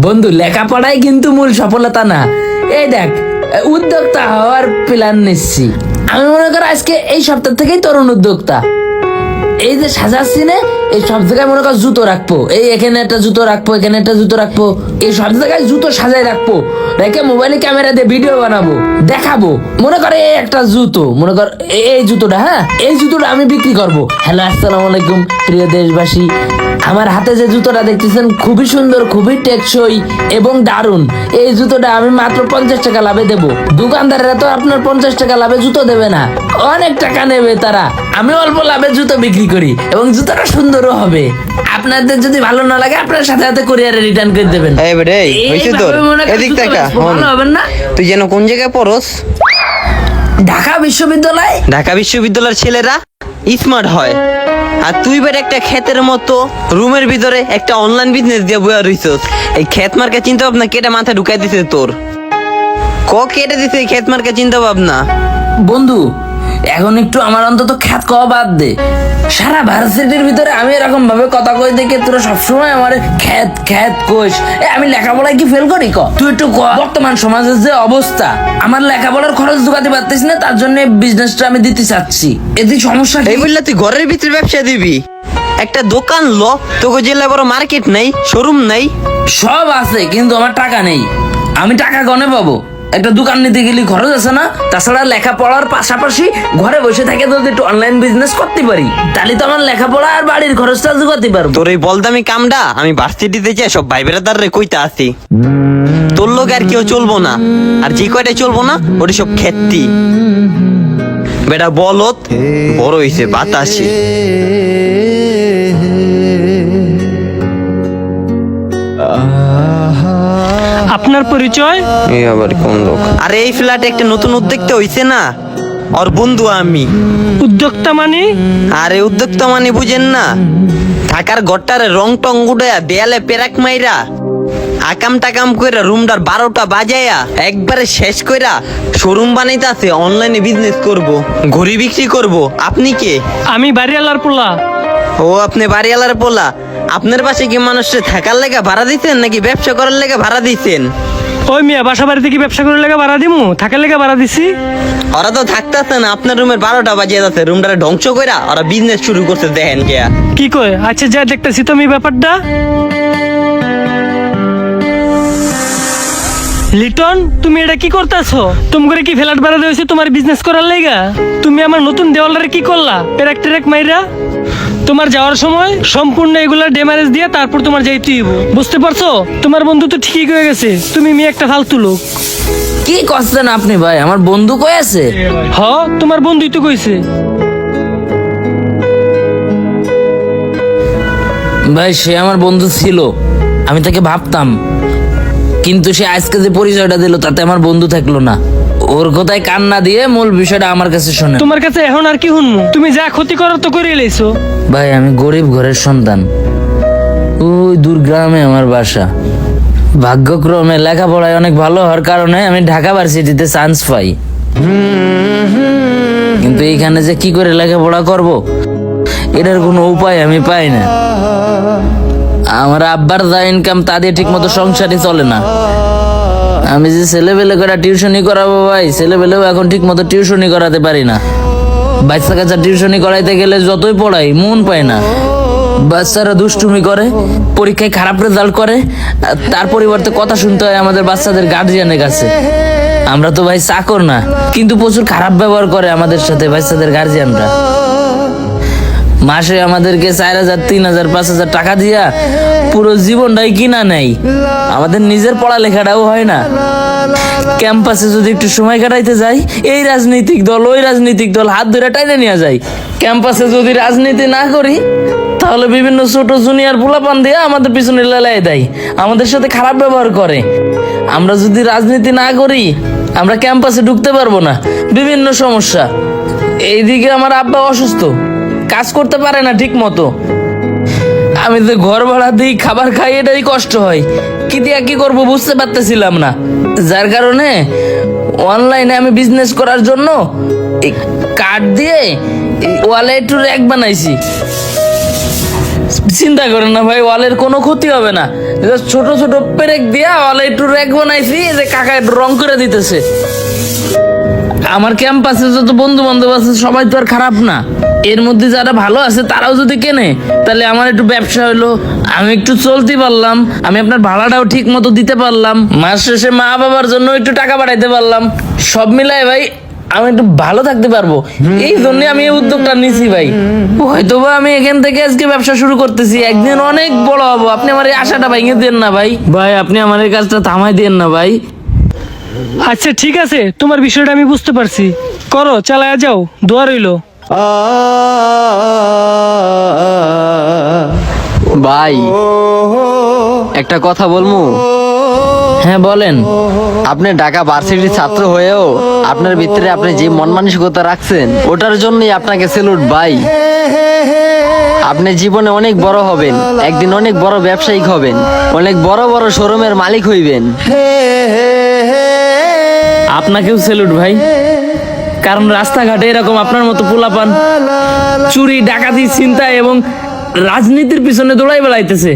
বন্ধু, লেখাপড়াই কিন্তু মূল সফলতা না। এই দেখ, উদ্যোক্তা হওয়ার প্ল্যান নিচ্ছি। আমি মনে করি আজকে এই সপ্তাহ থেকেই তরুণ উদ্যোক্তা। এই যে সাজাচ্ছি না, এই সব জায়গায় মনে কর জুতো রাখবো, এই এখানে একটা জুতো রাখবো, এখানে একটা জুতো রাখবো, এই সব জায়গায় জুতো সাজাই রাখবো, রেখে মোবাইলে ক্যামেরা দিয়ে ভিডিও বানাবো, দেখাবো। মনে কর এই একটা জুতো, মনে কর এই জুতোটা, হ্যাঁ এই জুতোটা আমি বিক্রি করবো। হ্যালো, আসসালামু আলাইকুম প্রিয় দেশবাসী। আমার হাতে যে জুতোটা দেখতেছেন খুবই সুন্দর, খুবই টেকসই এবং দারুণ। এই জুতোটা আমি মাত্র 50 টাকা লাভে দেবো। দোকানদারেরা তো আপনার 50 টাকা লাভে জুতো দেবে না, অনেক টাকা নেবে তারা। আমি অল্প লাভে জুতো বিক্রি করি এবং জুতোটা সুন্দরও হবে। আপনাদের যদি ভালো না লাগে আপনার সাথে সাথে কুরিয়ারে রিটার্ন করে দেবেন। এই বেটা, হইছে তোর এদিক টাকা ভালো হবেন না? তুই যেন কোন জায়গায় পড়স? ঢাকা বিশ্ববিদ্যালয়। ঢাকা বিশ্ববিদ্যালয়ের ছেলেরা স্মার্ট হয়, আর তুই বেটা একটা ক্ষেতের মতো রুমের ভিতরে একটা অনলাইন বিজনেস দিয়ে বইয়া রইছস। এই ক্ষেত মার্কা চিন্তা ভাবনা কেটে মাথায় ঢুকাই দিছে তোর? কেটে দিছে এই ক্ষেত মার্কা চিন্তা ভাবনা? বন্ধু, এখন একটু আমার অন্তত খ্যাত কওয়া বাদ দে। সারা ভার্সিটির ভিতরে আমি এরকম ভাবে কথা কই দেখে তোরা সবসময় আমার খ্যাত খ্যাত কইস। আমি লেখাপড়ায় কি ফেল করি? তুই একটু বর্তমান সমাজের যে অবস্থা, আমার লেখাপড়ার খরচ জোগাতে পারতেছি না, তার জন্য বিজনেসটা আমি দিতে চাচ্ছি। এতে সমস্যা কি? এই বললে তুই ঘরের ভিতরে ব্যবসা দিবি? একটা দোকান ল, তোকে জেলা বড় মার্কেট নাই, শোরুম নাই। সব আছে কিন্তু আমার টাকা নেই। আমি টাকা গনে পাবো? একটা দোকান নিতে গেলে খরচ আছে না? তাছাড়া লেখাপড়ার পাশাপাশি ঘরে বসে থেকে যদি একটু অনলাইন বিজনেস করতে পারি, তাহলে তো আমার লেখাপড়া আর বাড়ির খরচটা জোগাতে পারবো। তোর এই বলদামি কামটা আমি ভার্সিটিতে যাই সব ভাই বেড়াদার রে কইতে আসি। তোর লোক আর কেউ চলবো না, আর যে কয়টা চলবো না ওটা সব খেতি বেটা বলত বড় হইছে বাতাসে। আপনার পরিচয়? এই আবার কোন লোক? আরে এই ফ্ল্যাটে একটা নতুন উদ্যোক্তা হইছে না, ওর বন্ধু আমি। উদ্যোক্তা মানে? আরে উদ্যোক্তা মানে বুঝেন না? ঢাকার ঘরটারে রং টং উড়াইয়া দেয়ালে পেরাক মাইরা আকাম টাকাম কইরা রুমটার 12টা বাজাইয়া একবারে শেষ কইরা শোরুম বানাইতাছে, অনলাইনে বিজনেস করব, ঘড়ি বিক্রি করব। আপনি কে? আমি বাড়িওয়ালার পোলা। ও আপনি বাড়িওয়ালার পোলা? আপনার পাশে কি মানুষের থাকার লেগে ভাড়া দিচ্ছেন নাকি ব্যবসা করার লেগে ভাড়া দিচ্ছেন? ওই মিয়া, বাসা বাড়িতে কি ব্যবসা করে লেগে ভাড়া দিমু? থাকার লেগে ভাড়া দিছি। ওরা তো থাকতেছে না, আপনার রুমের 12টা বাজিয়ে যাচ্ছে, রুমটারে ধ্বংস কইরা ওরা বিজনেস শুরু করছে। দেখেন কে কি কয়? আচ্ছা যা দেখতেছি তো আমি ব্যাপারটা। লিটন, তুমি এটা কি করতেছো? তুমি করে কি ফ্ল্যাট ভাড়া দিয়েছো তোমার বিজনেস করার লাইগা? তুমি আমার নতুন দেওয়ালটারে কি করলা? পেরাক টেরাক মাইরা। তোমার যাওয়ার সময় সম্পূর্ণ এগুলা ড্যামেজ দিয়ে তারপর তোমার যাইতে হইব, বুঝতে পারছো? তোমার বন্ধু তো ঠিক হয়ে গেছে, তুমি মেয়ে একটা ফালতু লোক। কি করছেন আপনি ভাই? আমার বন্ধু কই আছে? হ, তোমার বন্ধুই তো কইছে। ভাই সে আমার বন্ধু ছিল, আমি তাকে ভাবতাম, কিন্তু সে আজকে যে পরিচয়টা দিল তাতে আমার বন্ধু থাকলো না। ওর কথায় কান না দিয়ে মূল বিষয়টা আমার কাছে শোনে। তোমার কাছে এখন আর কি শুনবো? তুমি যা ক্ষতি করার তো করে এলাইছো। ভাই আমি গরিব ঘরের সন্তান, ওই দূর গ্রামে আমার বাসা। ভাগ্যক্রমে লেখাপড়ায় অনেক ভালো হওয়ার কারণে আমি ঢাকা ভার্সিটিতে চান্স পাই, কিন্তু এইখানে যে কি করে লেখাপড়া করব এটার কোনো উপায় আমি পাই না। আমার আব্বার যা ইনকাম তা দিয়ে ঠিক মতো সংসারই চলে না। আমি যে ছেলেবেলে করে টিউশনি করাবো ভাই, ছেলেবেলেও এখন ঠিক মতো টিউশনি করাতে পারি না। বাচ্চা কাচ্চা টিউশনি করাইতে গেলে যতই পড়াই মন পায় না। বাচ্চারা দুষ্টুমি করে, পরীক্ষায় খারাপ রেজাল্ট করে, তার পরিবর্তে কথা শুনতে হয় আমাদের বাচ্চাদের গার্জিয়ানের কাছে। আমরা তো ভাই চাকর না, কিন্তু প্রচুর খারাপ ব্যবহার করে আমাদের সাথে বাচ্চাদের গার্জিয়ানরা। মাসে আমাদেরকে 4,000, 3,000, 5,000 টাকা দিয়া পুরো জীবনটাই কিনা নেই। আমাদের নিজের পড়ালেখাটাও হয় না। ক্যাম্পাসে যদি একটু সময় কাটাইতে যাই, এই রাজনৈতিক দল ওই রাজনৈতিক দল হাত ধরে টাইনে নিয়ে যায়। ক্যাম্পাসে যদি রাজনীতি না করি তাহলে বিভিন্ন ছোট জুনিয়র পোলাপান দিয়ে আমাদের পিছনে লেলাই দেয়, আমাদের সাথে খারাপ ব্যবহার করে। আমরা যদি রাজনীতি না করি আমরা ক্যাম্পাসে ঢুকতে পারবো না, বিভিন্ন সমস্যা। এইদিকে আমার আব্বা অসুস্থ, কাজ করতে পারে না ঠিক মতো। আমি তো ঘর ভাড়া দিই, খাবার খাই, এটাই কষ্ট হয়। কি দিয়া কি করবো বুঝতে পারতেছিলাম না, যার কারণে অনলাইনে আমি বিজনেস করার জন্য এই কার্ড দিয়ে ওয়ালে একটু র্যাক বানাইছি। চিন্তা করেন না ভাই, ওয়ালের কোনো ক্ষতি হবে না। Just ছোট ছোট পেরেক দিয়া ওয়ালে একটু র্যাক বানাইছি, এই যে কাকা একটু রং করে দিতেছে। আমার ক্যাম্পাসে যত বন্ধু বান্ধব আছে সবাই তো আর খারাপ না, এর মধ্যে যারা ভালো আছে তারাও যদি কেনে তাহলে আমার একটু ব্যবসা হলো, আমি একটু চলতে পারলাম, আমি আপনার ভাড়াটাও ঠিক মতো দিতে পারলাম, মাস শেষে মা বাবার জন্য একটু টাকা পাঠাইতে পারলাম, সব মিলাই ভাই আমি একটু ভালো থাকতে পারবো। এই জন্য আমি এই উদ্যোগটা নিছি ভাই। হয়তোবা আমি এখান থেকে আজকে ব্যবসা শুরু করতেছি, একদিন অনেক বড় হবো। আপনি আমার এই আশাটা ভেঙে দেন না ভাই, ভাই আপনি আমার এই কাজটা থামাই দেন না ভাই। আচ্ছা ঠিক আছে, তোমার বিষয়টা আমি বুঝতে পারছি, করো, চালায়া যাও, দোয়া রইলো। ভাই একটা কথা বলমু। হ্যাঁ বলেন। আপনি ঢাকা ভার্সিটির ছাত্র হয়েও আপনার ভিতরে আপনি যে মন মানসিকতা রাখছেন ওটার জন্যই আপনাকে স্যালুট ভাই। আপনি জীবনে অনেক বড় হবেন, একদিন অনেক বড় ব্যবসায়িক হবেন, অনেক বড় বড় শোরুমের মালিক হইবেন। আপনাকেও স্যালুট ভাই, কারণ রাস্তাঘাটে এরকম আপনার মতো পোলাপান চুরি ডাকাতি চিন্তা এবং রাজনীতির পিছনে দৌড়াই বেড়াইতেছে,